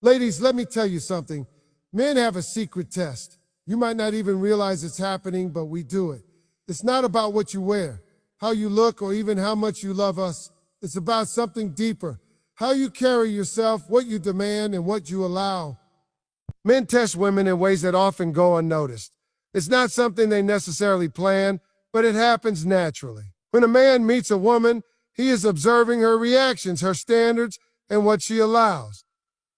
Ladies, let me tell you something. Men have a secret test. You might not even realize it's happening, but we do it. It's not about what you wear, how you look, or even how much you love us. It's about something deeper. How you carry yourself, what you demand, and what you allow. Men test women in ways that often go unnoticed. It's not something they necessarily plan, but it happens naturally. When a man meets a woman, he is observing her reactions, her standards, and what she allows.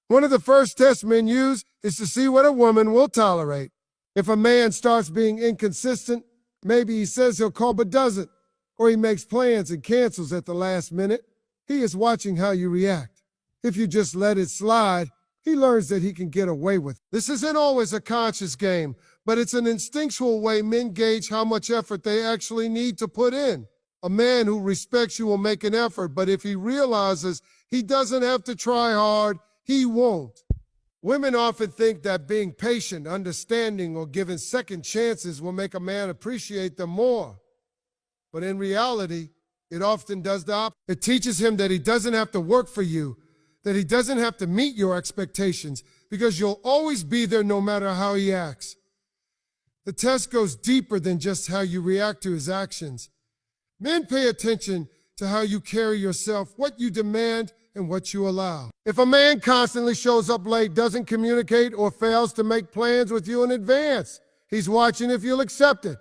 One of the first tests men use is to see what a woman will tolerate. If a man starts being inconsistent, maybe he says he'll call but doesn't, or he makes plans and cancels at the last minute, he is watching how you react. If you just let it slide, he learns that he can get away with it. This isn't always a conscious game, but it's an instinctual way men gauge how much effort they actually need to put in. A man who respects you will make an effort, but if he realizes he doesn't have to try hard, he won't. Women often think that being patient, understanding, or giving second chances will make a man appreciate them more. But in reality, it often does the opposite. It teaches him that he doesn't have to work for you, that he doesn't have to meet your expectations, because you'll always be there no matter how he acts. The test goes deeper than just how you react to his actions. Men pay attention to how you carry yourself, what you demand, and what you allow. If a man constantly shows up late, doesn't communicate, or fails to make plans with you in advance, he's watching if you'll accept it.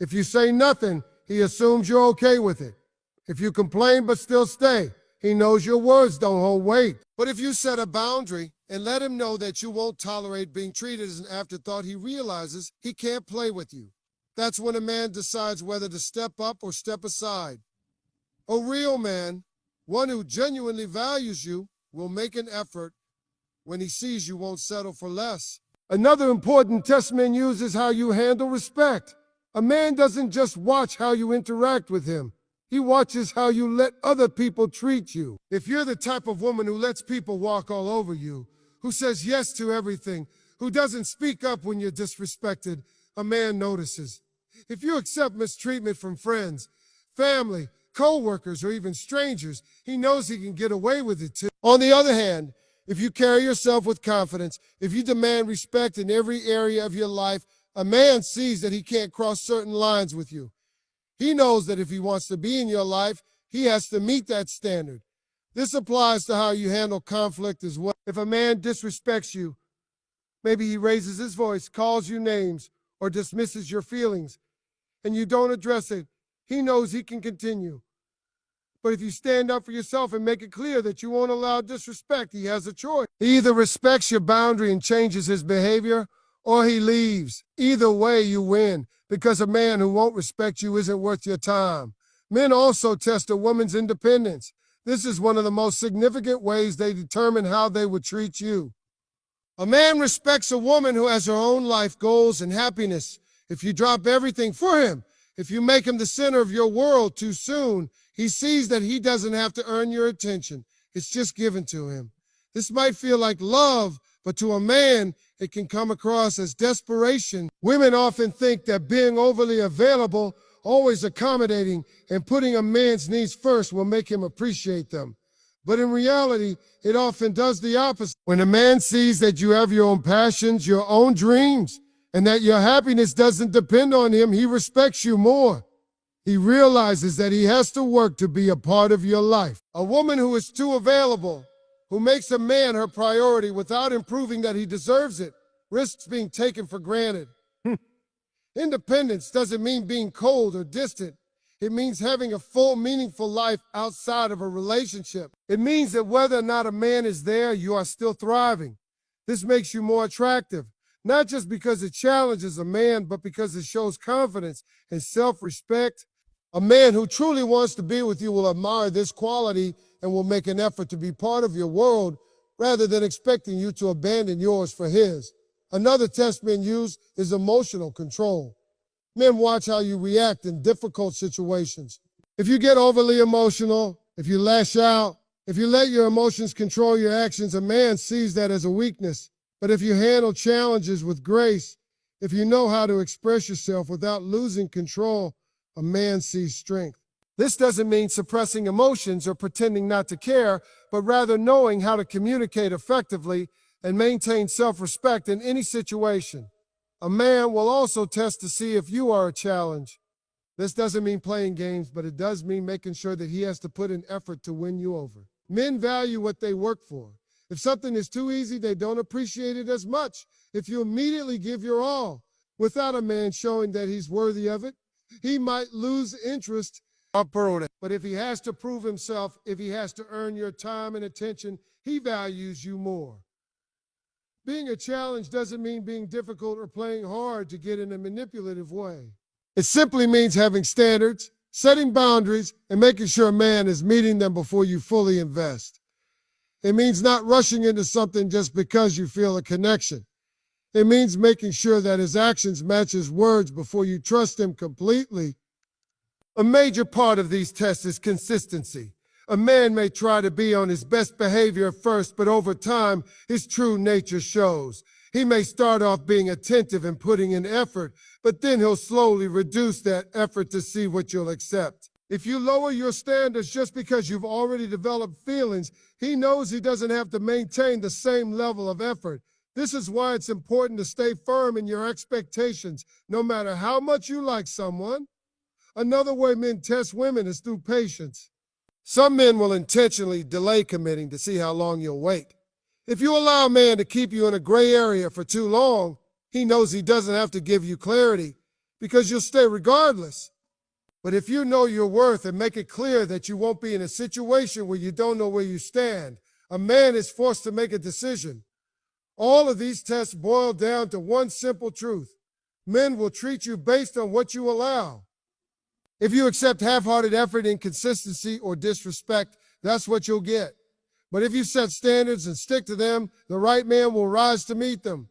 If you say nothing, he assumes you're okay with it. If you complain but still stay, he knows your words don't hold weight. But if you set a boundary and let him know that you won't tolerate being treated as an afterthought, he realizes he can't play with you. That's when a man decides whether to step up or step aside. A real man, one who genuinely values you, will make an effort. When he sees you won't settle for less. Another important test men use is how you handle respect. A man doesn't just watch how you interact with him. He watches how you let other people treat you. If you're the type of woman who lets people walk all over you, who says yes to everything, who doesn't speak up when you're disrespected, a man notices. If you accept mistreatment from friends, family, co-workers, or even strangers, he knows he can get away with it too. On the other hand, if you carry yourself with confidence, if you demand respect in every area of your life, a man sees that he can't cross certain lines with you. He knows that if he wants to be in your life, he has to meet that standard. This applies to how you handle conflict as well. If a man disrespects you, maybe he raises his voice, calls you names, or dismisses your feelings, and you don't address it, he knows he can continue. But if you stand up for yourself and make it clear that you won't allow disrespect, he has a choice. He either respects your boundary and changes his behavior, or he leaves. Either way, you win, because a man who won't respect you isn't worth your time. Men also test a woman's independence. This is one of the most significant ways they determine how they would treat you. A man respects a woman who has her own life goals and happiness. If you drop everything for him, if you make him the center of your world too soon, he sees that he doesn't have to earn your attention. It's just given to him. This might feel like love, but to a man, it can come across as desperation. Women often think that being overly available, always accommodating, and putting a man's needs first will make him appreciate them. But in reality, it often does the opposite. When a man sees that you have your own passions, your own dreams, and that your happiness doesn't depend on him, he respects you more. He realizes that he has to work to be a part of your life. A woman who is too available, who makes a man her priority without improving that he deserves it, risks being taken for granted. Independence doesn't mean being cold or distant. It means having a full, meaningful life outside of a relationship. It means that whether or not a man is there, you are still thriving. This makes you more attractive, not just because it challenges a man, but because it shows confidence and self-respect. A man who truly wants to be with you will admire this quality and will make an effort to be part of your world rather than expecting you to abandon yours for his. Another test men use is emotional control. Men watch how you react in difficult situations. If you get overly emotional, if you lash out, if you let your emotions control your actions, a man sees that as a weakness. But if you handle challenges with grace, if you know how to express yourself without losing control, a man sees strength. This doesn't mean suppressing emotions or pretending not to care, but rather knowing how to communicate effectively. and maintain self-respect in any situation. A man will also test to see if you are a challenge. This doesn't mean playing games, but it does mean making sure that he has to put in effort to win you over. Men value what they work for. If something is too easy, they don't appreciate it as much. If you immediately give your all without a man showing that he's worthy of it, he might lose interest. But if he has to prove himself, if he has to earn your time and attention, he values you more. Being a challenge doesn't mean being difficult or playing hard to get in a manipulative way. It simply means having standards, setting boundaries, and making sure a man is meeting them before you fully invest. It means not rushing into something just because you feel a connection. It means making sure that his actions match his words before you trust him completely. A major part of these tests is consistency. A man may try to be on his best behavior at first, but over time, his true nature shows. He may start off being attentive and putting in effort, but then he'll slowly reduce that effort to see what you'll accept. If you lower your standards just because you've already developed feelings, he knows he doesn't have to maintain the same level of effort. This is why it's important to stay firm in your expectations, no matter how much you like someone. Another way men test women is through patience. Some men will intentionally delay committing to see how long you'll wait. If you allow a man to keep you in a gray area for too long, he knows he doesn't have to give you clarity because you'll stay regardless. But if you know your worth and make it clear that you won't be in a situation where you don't know where you stand, a man is forced to make a decision. All of these tests boil down to one simple truth. Men will treat you based on what you allow. If you accept half-hearted effort, inconsistency, or disrespect, that's what you'll get. But if you set standards and stick to them, the right man will rise to meet them.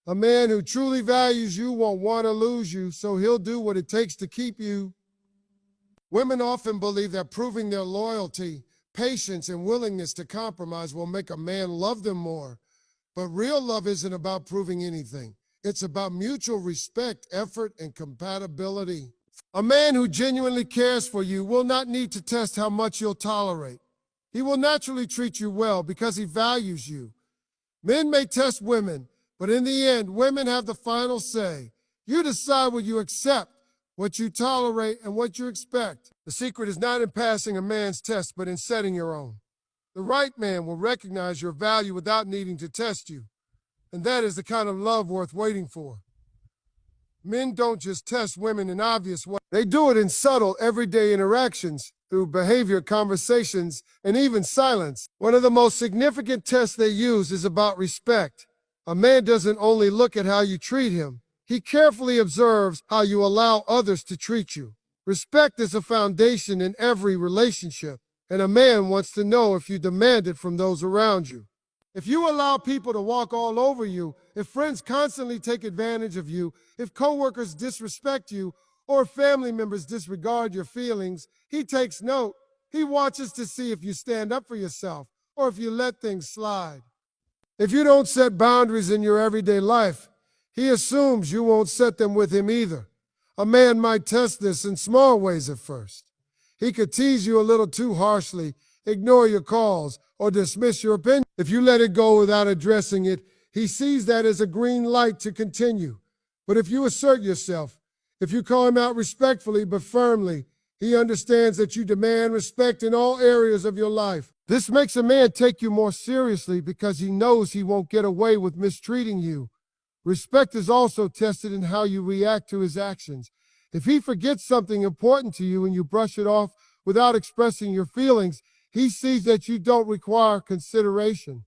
A man who truly values you won't want to lose you, so he'll do what it takes to keep you. Women often believe that proving their loyalty, patience, and willingness to compromise will make a man love them more. But real love isn't about proving anything. It's about mutual respect, effort, and compatibility. A man who genuinely cares for you will not need to test how much you'll tolerate. He will naturally treat you well because he values you. Men may test women, but in the end, women have the final say. You decide what you accept, what you tolerate, and what you expect. The secret is not in passing a man's test, but in setting your own. The right man will recognize your value without needing to test you. And that is the kind of love worth waiting for. Men don't just test women in obvious ways. They do it in subtle, everyday interactions, through behavior, conversations, and even silence. One of the most significant tests they use is about respect. A man doesn't only look at how you treat him, he carefully observes how you allow others to treat you. Respect is a foundation in every relationship, and a man wants to know if you demand it from those around you. If you allow people to walk all over you, if friends constantly take advantage of you, if coworkers disrespect you, or family members disregard your feelings, he takes note. He watches to see if you stand up for yourself or if you let things slide. If you don't set boundaries in your everyday life, he assumes you won't set them with him either. A man might test this in small ways at first. He could tease you a little too harshly, ignore your calls, or dismiss your opinion. If you let it go without addressing it, he sees that as a green light to continue. But if you assert yourself, if you call him out respectfully but firmly, he understands that you demand respect in all areas of your life. This makes a man take you more seriously because he knows he won't get away with mistreating you. Respect is also tested in how you react to his actions. If he forgets something important to you and you brush it off without expressing your feelings, he sees that you don't require consideration.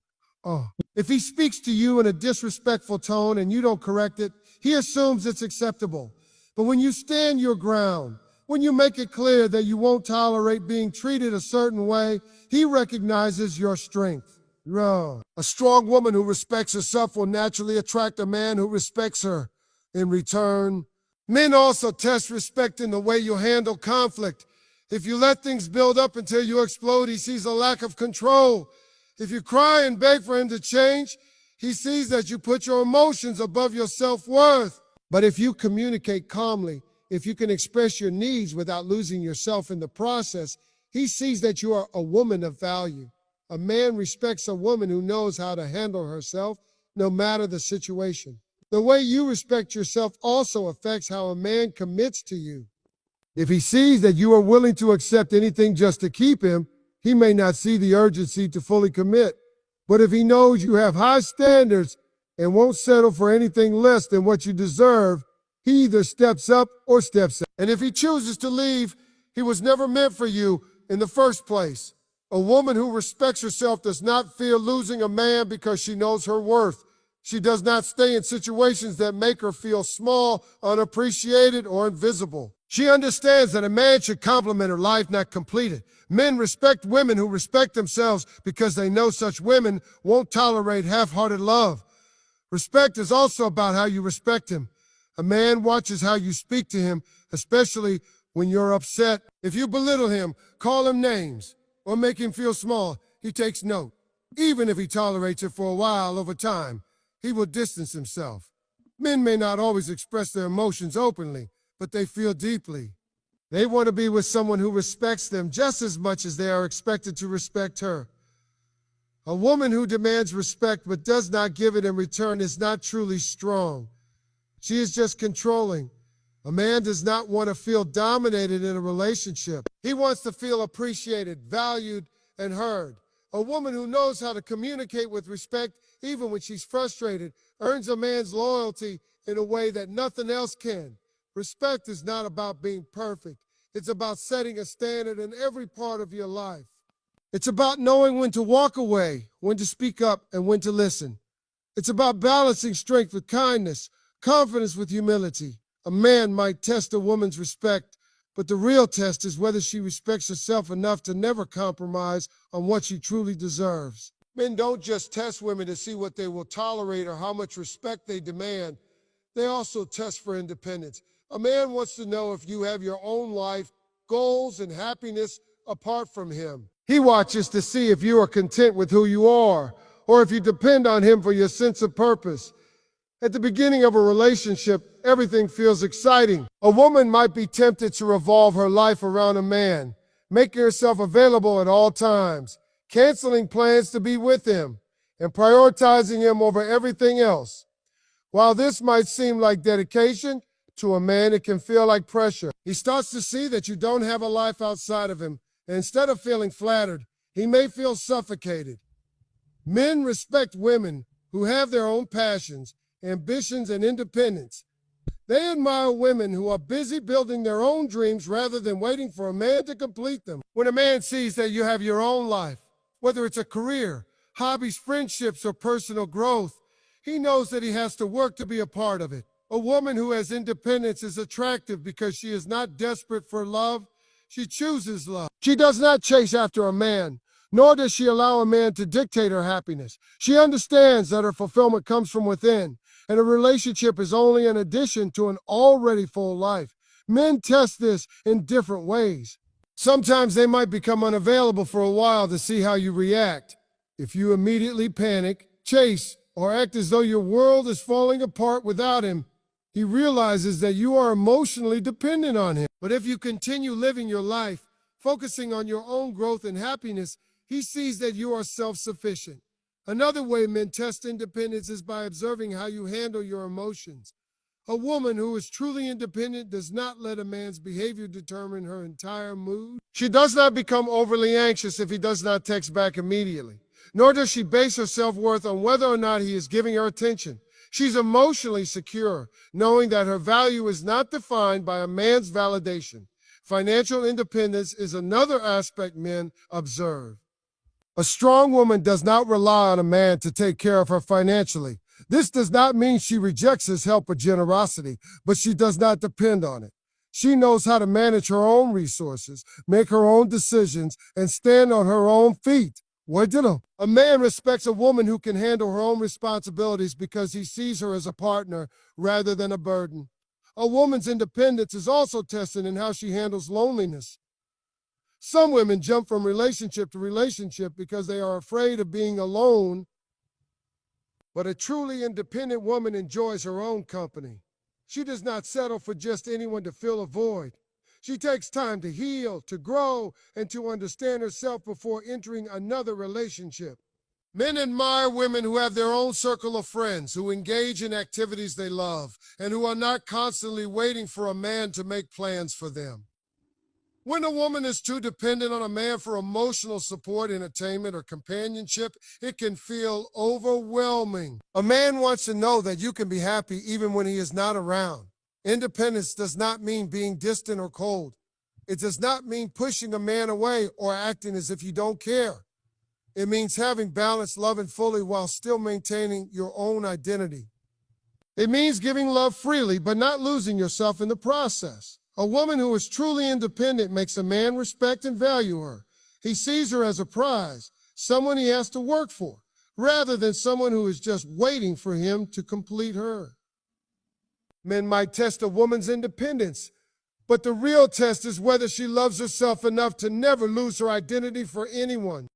If he speaks to you in a disrespectful tone and you don't correct it, he assumes it's acceptable. But when you stand your ground, when you make it clear that you won't tolerate being treated a certain way, he recognizes your strength. A strong woman who respects herself will naturally attract a man who respects her in return. Men also test respect in the way you handle conflict. If you let things build up until you explode, he sees a lack of control. If you cry and beg for him to change, he sees that you put your emotions above your self-worth. But if you communicate calmly, if you can express your needs without losing yourself in the process, he sees that you are a woman of value. A man respects a woman who knows how to handle herself, no matter the situation. The way you respect yourself also affects how a man commits to you. If he sees that you are willing to accept anything just to keep him, he may not see the urgency to fully commit. But if he knows you have high standards and won't settle for anything less than what you deserve, he either steps up or steps out. And if he chooses to leave, he was never meant for you in the first place. A woman who respects herself does not fear losing a man because she knows her worth. She does not stay in situations that make her feel small, unappreciated, or invisible. She understands that a man should complement her life, not complete it. Men respect women who respect themselves because they know such women won't tolerate half-hearted love. Respect is also about how you respect him. A man watches how you speak to him, especially when you're upset. If you belittle him, call him names, or make him feel small, he takes note. Even if he tolerates it for a while, over time, he will distance himself. Men may not always express their emotions openly, but they feel deeply. They want to be with someone who respects them just as much as they are expected to respect her. A woman who demands respect but does not give it in return is not truly strong. She is just controlling. A man does not want to feel dominated in a relationship. He wants to feel appreciated, valued, and heard. A woman who knows how to communicate with respect, even when she's frustrated, earns a man's loyalty in a way that nothing else can. Respect is not about being perfect. It's about setting a standard in every part of your life. It's about knowing when to walk away, when to speak up, and when to listen. It's about balancing strength with kindness, confidence with humility. A man might test a woman's respect, but the real test is whether she respects herself enough to never compromise on what she truly deserves. Men don't just test women to see what they will tolerate or how much respect they demand. They also test for independence. A man wants to know if you have your own life, goals, and happiness apart from him. He watches to see if you are content with who you are, or if you depend on him for your sense of purpose. At the beginning of a relationship, everything feels exciting. A woman might be tempted to revolve her life around a man, making herself available at all times, canceling plans to be with him, and prioritizing him over everything else. While this might seem like dedication, to a man it can feel like pressure. He starts to see that you don't have a life outside of him, and instead of feeling flattered, he may feel suffocated. Men respect women who have their own passions, ambitions, and independence. They admire women who are busy building their own dreams rather than waiting for a man to complete them. When a man sees that you have your own life, whether it's a career, hobbies, friendships, or personal growth, he knows that he has to work to be a part of it. A woman who has independence is attractive because she is not desperate for love. She chooses love. She does not chase after a man, nor does she allow a man to dictate her happiness. She understands that her fulfillment comes from within, and a relationship is only an addition to an already full life. Men test this in different ways. Sometimes they might become unavailable for a while to see how you react. If you immediately panic, chase, or act as though your world is falling apart without him, he realizes that you are emotionally dependent on him. But if you continue living your life, focusing on your own growth and happiness, he sees that you are self-sufficient. Another way men test independence is by observing how you handle your emotions. A woman who is truly independent does not let a man's behavior determine her entire mood. She does not become overly anxious if he does not text back immediately, nor does she base her self-worth on whether or not he is giving her attention. She's emotionally secure, knowing that her value is not defined by a man's validation. Financial independence is another aspect men observe. A strong woman does not rely on a man to take care of her financially. This does not mean she rejects his help or generosity, but she does not depend on it. She knows how to manage her own resources, make her own decisions, and stand on her own feet. A man respects a woman who can handle her own responsibilities because he sees her as a partner rather than a burden. A woman's independence is also tested in how she handles loneliness. Some women jump from relationship to relationship because they are afraid of being alone, but a truly independent woman enjoys her own company. She does not settle for just anyone to fill a void. She takes time to heal, to grow, and to understand herself before entering another relationship. Men admire women who have their own circle of friends, who engage in activities they love, and who are not constantly waiting for a man to make plans for them. When a woman is too dependent on a man for emotional support, entertainment, or companionship, it can feel overwhelming. A man wants to know that you can be happy even when he is not around. Independence does not mean being distant or cold. It does not mean pushing a man away or acting as if you don't care. It means having balanced love and fully while still maintaining your own identity. It means giving love freely, but not losing yourself in the process. A woman who is truly independent makes a man respect and value her. He sees her as a prize, someone he has to work for, rather than someone who is just waiting for him to complete her. Men might test a woman's independence, but the real test is whether she loves herself enough to never lose her identity for anyone.